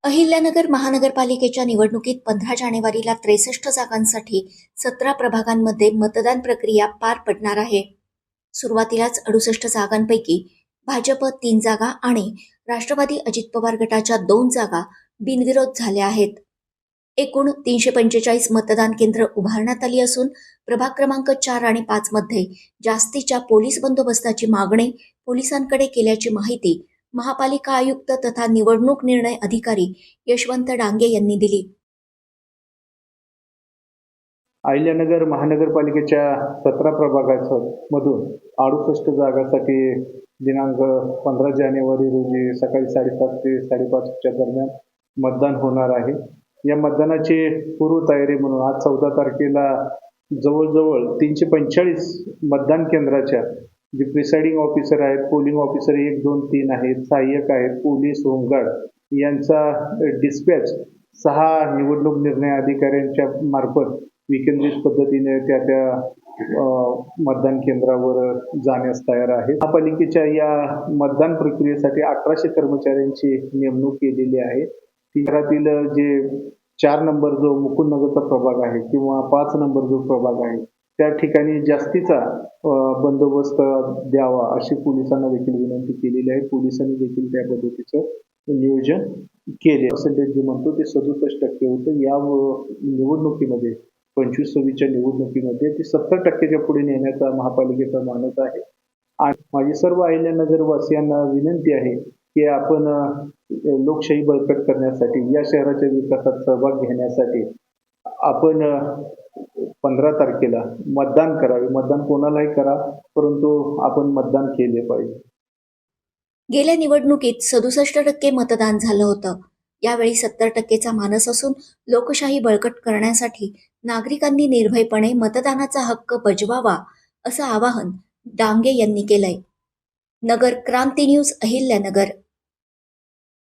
अहिल्यानगर महानगरपालिकेच्या निवडणुकीत 15 जानेवारीला 63 जागांसाठी 17 प्रभागांमध्ये मतदान प्रक्रिया पार पडणार आहे. सुरुवातीलाच 68 जागांपैकी भाजप 3 जागा आणि राष्ट्रवादी अजित पवार गटाच्या 2 जागा बिनविरोध झाल्या आहेत. एकूण 345 मतदान केंद्र उभारण्यात आली असून प्रभाग क्रमांक 4 आणि 5 मध्ये जास्तीच्या पोलीस बंदोबस्ताची मागणी पोलिसांकडे केल्याची माहिती महापालिका आयुक्त तथा निवडणूक निर्णय अधिकारी यशवंत डांगे यांनी दिली. अहिल्यानगर महानगरपालिकेच्या 17 प्रभागामधून 68 जागांसाठी दिनांक 15 जानेवारी रोजी सकाळी 7:30 ते 5:30च्या दरम्यान मतदान होणार आहे. या मतदानाची पूर्वतयारी म्हणून आज 14 तारखेला जवळजवळ 345 मतदान केंद्राच्या जे प्रिसाइडिंग ऑफिसर आहेत, पोलिंग ऑफिसर 1, 2, 3 आहेत, सहाय्यक आहेत, पोलीस, होमगार्ड यांचा डिस्पॅच 6 निवडणूक निर्णय अधिकाऱ्यांच्या मार्फत विकेंद्रित पद्धतीने त्या मतदान केंद्रावर जाण्यास तयार आहे. महापालिकेच्या या मतदान प्रक्रियेसाठी 1800 कर्मचाऱ्यांची नेमणूक केलेली आहे. शहरातील जे 4 नंबर जो मुकुंदनगरचा प्रभाग आहे किंवा 5 नंबर जो प्रभाग आहे त्या ठिकाणी जास्तीचा बंदोबस्त द्यावा अशी पोलिसांना देखील विनंती केलेली आहे. पोलिसांनी देखील त्या पद्धतीचं नियोजन केले. पर्सेंटेज जे म्हणतो ते 67% होतं. या निवडणुकीमध्ये 25-26च्या निवडणुकीमध्ये ते 70%च्या पुढे नेण्याचा महापालिकेचा मानस आहे. आणि माझी सर्व अहिल्यानगर वासियांना विनंती आहे की आपण लोकशाही बळकट करण्यासाठी या शहराच्या विकासात सहभाग घेण्यासाठी आपण 15 तारखेला मतदान करावे. मतदान कोणालाही करा, परंतु आपण मतदान केले पाहिजे. गेल्या निवडणुकीत 67% मतदान झालं होतं. यावेळी 70%चा मानस असून लोकशाही बळकट करण्यासाठी नागरिकांनी निर्भयपणे मतदानाचा हक्क बजवावा असं आवाहन डांगे यांनी केलंय. नगर क्रांती न्यूज, अहिल्यानगर.